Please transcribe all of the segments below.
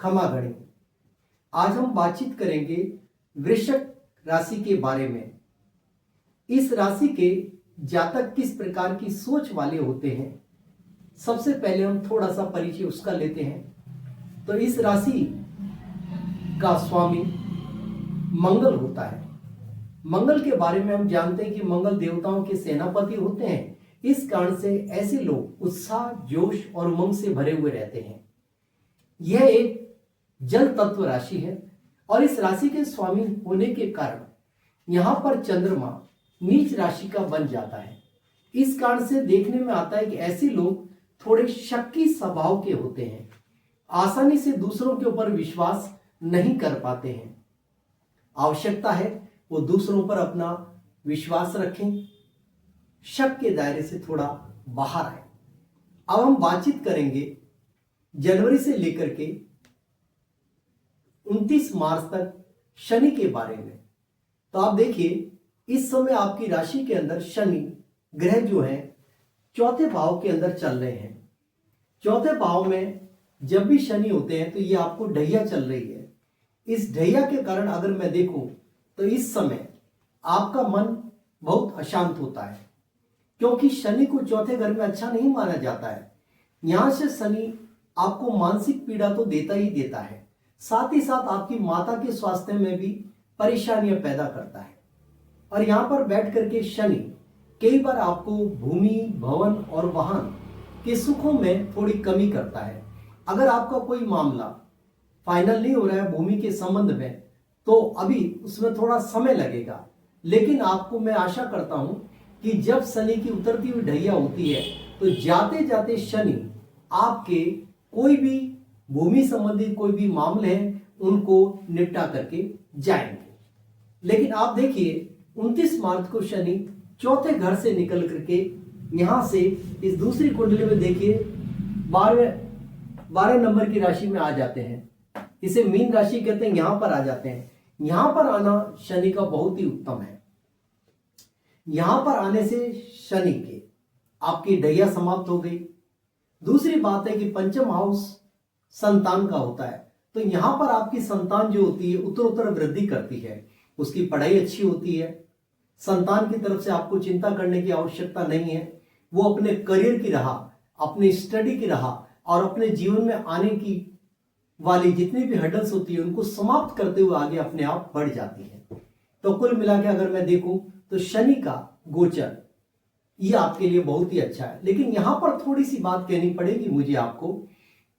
खमा गणी। आज हम बातचीत करेंगे वृश्चिक राशि के बारे में। इस राशि के जातक किस प्रकार की सोच वाले होते हैं, सबसे पहले हम थोड़ा सा परिचय उसका लेते हैं। तो इस राशि का स्वामी मंगल होता है। मंगल के बारे में हम जानते हैं कि मंगल देवताओं के सेनापति होते हैं। इस कारण से ऐसे लोग उत्साह, जोश और उमंग से भरे हुए रहते हैं। यह एक जल तत्व राशि है और इस राशि के स्वामी होने के कारण यहां पर चंद्रमा नीच राशि का बन जाता है। इस कारण से देखने में आता है कि ऐसे लोग थोड़े शक्की स्वभाव के होते हैं, आसानी से दूसरों के ऊपर विश्वास नहीं कर पाते हैं। आवश्यकता है वो दूसरों पर अपना विश्वास रखें, शक के दायरे से थोड़ा बाहर आए। अब हम बातचीत करेंगे जनवरी से लेकर के 29 मार्च तक शनि के बारे में। तो आप देखिए, इस समय आपकी राशि के अंदर शनि ग्रह जो है चौथे भाव के अंदर चल रहे हैं। चौथे भाव में जब भी शनि होते हैं तो ये आपको ढैया चल रही है। इस ढैया के कारण अगर मैं देखूं तो इस समय आपका मन बहुत अशांत होता है, क्योंकि शनि को चौथे घर में अच्छा नहीं माना जाता है। यहां से शनि आपको मानसिक पीड़ा तो देता ही देता है, साथ ही साथ आपकी माता के स्वास्थ्य में भी परेशानियां पैदा करता है। और यहां पर बैठ करके शनि कई बार आपको भूमि, भवन और वाहन के सुखों में थोड़ी कमी करता है। अगर आपका कोई मामला फाइनल नहीं हो रहा है भूमि के संबंध में, तो अभी उसमें थोड़ा समय लगेगा, लेकिन आपको मैं आशा करता हूं कि जब शनि की उतरती हुई ढैया होती है तो जाते जाते शनि आपके कोई भी भूमि संबंधी कोई भी मामले हैं उनको निपटा करके जाएंगे। लेकिन आप देखिए 29 मार्च को शनि चौथे घर से निकल करके यहां से इस दूसरी कुंडली में देखिए 12 नंबर की राशि में आ जाते हैं। इसे मीन राशि कहते हैं। यहां पर आ जाते हैं। यहां पर आना शनि का बहुत ही उत्तम है। यहां पर आने से शनि के आपकी ढैया समाप्त हो गई। दूसरी बात है कि पंचम हाउस संतान का होता है, तो यहां पर आपकी संतान जो होती है उत्तरोत्तर वृद्धि करती है, उसकी पढ़ाई अच्छी होती है। संतान की तरफ से आपको चिंता करने की आवश्यकता नहीं है। वो अपने करियर की राह, अपनी स्टडी की राह और अपने जीवन में आने की वाली जितनी भी हर्डल्स होती है उनको समाप्त करते हुए आगे अपने आप बढ़ जाती है। तो कुल मिला के अगर मैं देखूं तो शनि का गोचर ये आपके लिए बहुत ही अच्छा है। लेकिन यहां पर थोड़ी सी बात कहनी पड़ेगी मुझे आपको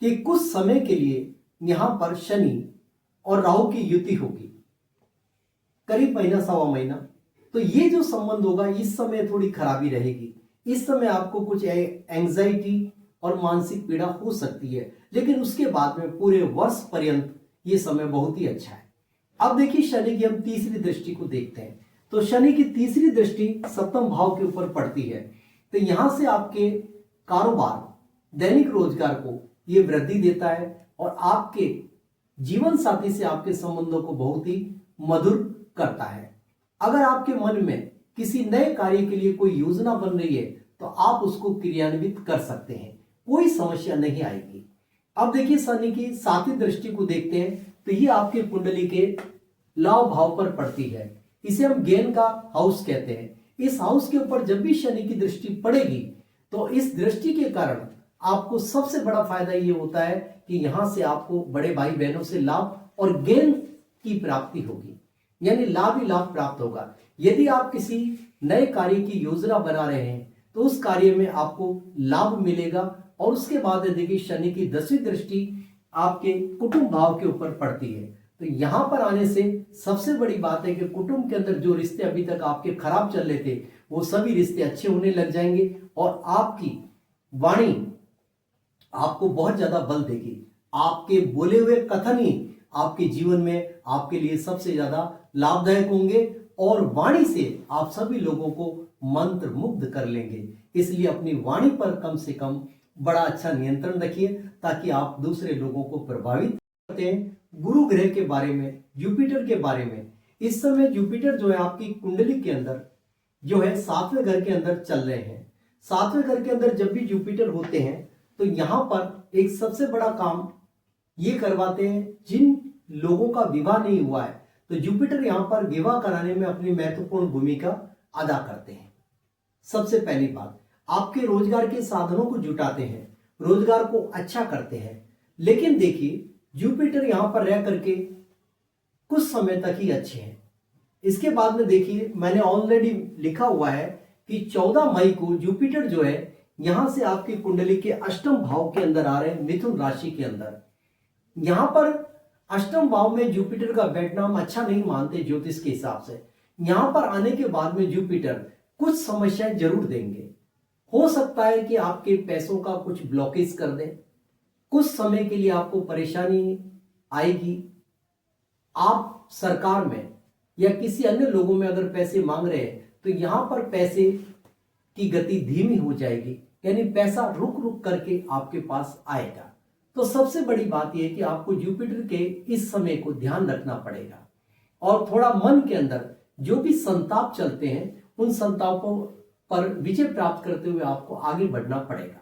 कि कुछ समय के लिए यहां पर शनि और राहु की युति होगी, करीब महीना सवा महीना। तो ये जो संबंध होगा इस समय थोड़ी खराबी रहेगी। इस समय आपको कुछ एंजाइटी और मानसिक पीड़ा हो सकती है, लेकिन उसके बाद में पूरे वर्ष पर्यंत ये समय बहुत ही अच्छा है। अब देखिए शनि की हम तीसरी दृष्टि को देखते हैं। तो शनि की तीसरी दृष्टि सप्तम भाव के ऊपर पड़ती है। तो यहां से आपके कारोबार, दैनिक रोजगार को ये वृद्धि देता है और आपके जीवन साथी से आपके संबंधों को बहुत ही मधुर करता है। अगर आपके मन में किसी नए कार्य के लिए कोई योजना बन रही है तो आप उसको क्रियान्वित कर सकते हैं, कोई समस्या नहीं आएगी। अब देखिए शनि की सातवीं दृष्टि को देखते हैं। तो ये आपके कुंडली के लाभ भाव पर पड़ती है। इसे हम गेन का हाउस कहते हैं। इस हाउस के ऊपर जब भी शनि की दृष्टि पड़ेगी तो इस दृष्टि के कारण आपको सबसे बड़ा फायदा ये होता है कि यहां से आपको बड़े भाई बहनों से लाभ और गेन की प्राप्ति होगी, यानी लाभ ही लाभ प्राप्त होगा। यदि आप किसी नए कार्य की योजना बना रहे हैं तो उस कार्य में आपको लाभ मिलेगा। और उसके बाद देखिए शनि की 10वीं दृष्टि आपके कुटुंब भाव के ऊपर पड़ती है। तो यहां पर आने से सबसे बड़ी बात है कि कुटुंब के अंदर जो रिश्ते अभी तक आपके खराब चल रहे थे वो सभी रिश्ते अच्छे होने लग जाएंगे और आपकी वाणी आपको बहुत ज्यादा बल देगी। आपके बोले हुए कथन ही आपके जीवन में आपके लिए सबसे ज्यादा लाभदायक होंगे और वाणी से आप सभी लोगों को मंत्र मुग्ध कर लेंगे। इसलिए अपनी वाणी पर कम से कम बड़ा अच्छा नियंत्रण रखिए ताकि आप दूसरे लोगों को प्रभावित करते हैं। गुरु ग्रह के बारे में, जुपिटर के बारे में, इस समय जुपिटर जो है आपकी कुंडली के अंदर जो है 7वें घर के अंदर चल रहे हैं। 7वें घर के अंदर जब भी जुपिटर होते हैं तो यहां पर एक सबसे बड़ा काम ये करवाते हैं जिन लोगों का विवाह नहीं हुआ है। तो जुपिटर यहां पर विवाह कराने में अपनी महत्वपूर्ण भूमिका अदा करते हैं। सबसे पहली बात, आपके रोजगार के साधनों को जुटाते हैं, रोजगार को अच्छा करते हैं। लेकिन देखिए, जुपिटर यहां पर रह करके कुछ समय तक ही अच्छे हैं। इसके बाद में देखिए, मैंने ऑलरेडी लिखा हुआ है कि 14 मई को जुपिटर जो है यहां से आपकी कुंडली के अष्टम भाव के अंदर आ रहे हैं, मिथुन राशि के अंदर। यहां पर अष्टम भाव में जुपिटर का बैठना हम अच्छा नहीं मानते ज्योतिष के हिसाब से। यहां पर आने के बाद में जुपिटर कुछ समस्याएं जरूर देंगे। हो सकता है कि आपके पैसों का कुछ ब्लॉकेज कर दें, कुछ समय के लिए आपको परेशानी आएगी। आप सरकार में या किसी अन्य लोगों में अगर पैसे मांग रहे हैं तो यहां पर पैसे की गति धीमी हो जाएगी, यानी पैसा रुक रुक करके आपके पास आएगा। तो सबसे बड़ी बात यह है कि आपको जुपिटर के इस समय को ध्यान रखना पड़ेगा और थोड़ा मन के अंदर जो भी संताप चलते हैं उन संतापों पर विजय प्राप्त करते हुए आपको आगे बढ़ना पड़ेगा,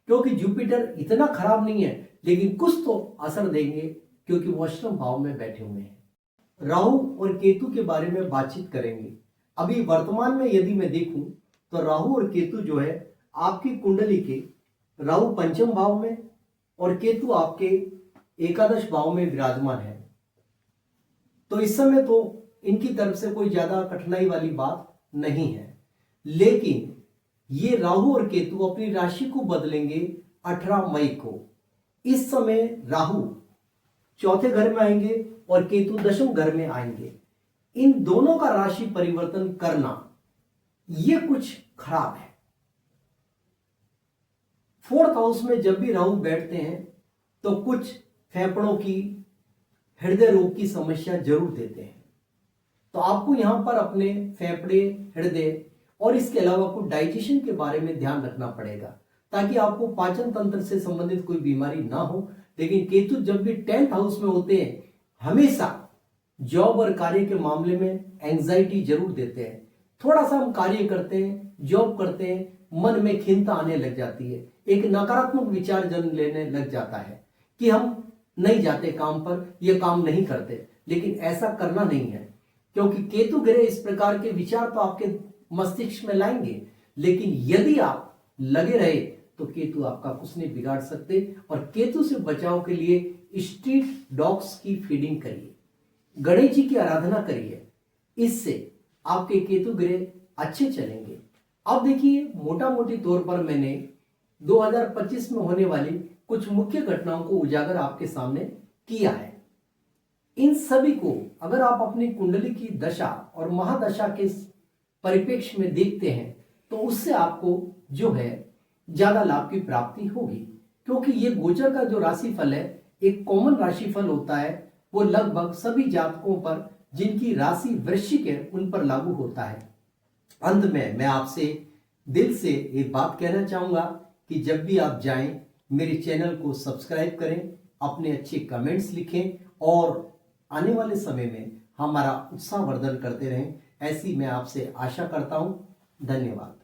क्योंकि जुपिटर इतना खराब नहीं है लेकिन कुछ तो असर देंगे क्योंकि वो अष्टम भाव में बैठे हुए हैं। राहु और केतु के बारे में बातचीत करेंगे। अभी वर्तमान में यदि मैं देखूं तो राहु और केतु जो है आपकी कुंडली के, राहु पंचम भाव में और केतु आपके एकादश भाव में विराजमान है। तो इस समय तो इनकी तरफ से कोई ज्यादा कठिनाई वाली बात नहीं है, लेकिन ये राहु और केतु अपनी राशि को बदलेंगे 18 मई को। इस समय राहु चौथे घर में आएंगे और केतु दशम घर में आएंगे। इन दोनों का राशि परिवर्तन करना ये कुछ खराब है। 4th हाउस में जब भी राहु बैठते हैं तो कुछ फेफड़ों की, हृदय रोग की समस्या जरूर देते हैं। तो आपको यहां पर अपने फेफड़े, हृदय और इसके अलावा कुछ डाइजेशन के बारे में ध्यान रखना पड़ेगा ताकि आपको पाचन तंत्र से संबंधित कोई बीमारी ना हो। लेकिन केतु जब भी 10th हाउस में होते हैं हमेशा जॉब और कार्य के मामले में एंजाइटी जरूर देते हैं। थोड़ा सा हम कार्य करते हैं, जॉब करते हैं, मन में खिन्नता आने लग जाती है, एक नकारात्मक विचार जन्म लेने लग जाता है कि हम नहीं जाते काम पर, ये काम नहीं करते। लेकिन ऐसा करना नहीं है, क्योंकि केतु ग्रह इस प्रकार के विचार तो आपके मस्तिष्क में लाएंगे, लेकिन यदि आप लगे रहे तो केतु आपका कुछ नहीं बिगाड़ सकते। और केतु से बचाव के लिए स्ट्रीट डॉग्स की फीडिंग करिए, गणेश जी की आराधना करिए, इससे आपके केतु ग्रह अच्छे चलेंगे। अब देखिए, मोटा मोटी तौर पर मैंने 2025 में होने वाली कुछ मुख्य घटनाओं को उजागर आपके सामने किया है। इन सभी को अगर आप अपनी कुंडली की दशा और महादशा के परिप्रेक्ष्य में देखते हैं तो उससे आपको जो है ज्यादा लाभ की प्राप्ति होगी, क्योंकि ये गोचर का जो राशिफल है एक कॉमन राशिफल होता है। वो लगभग सभी जातकों पर जिनकी राशि वृश्चिक है उन पर लागू होता है। अंत में मैं आपसे दिल से एक बात कहना चाहूंगा कि जब भी आप जाएं मेरे चैनल को सब्सक्राइब करें, अपने अच्छे कमेंट्स लिखें और आने वाले समय में हमारा उत्साहवर्धन करते रहें, ऐसी मैं आपसे आशा करता हूं। धन्यवाद।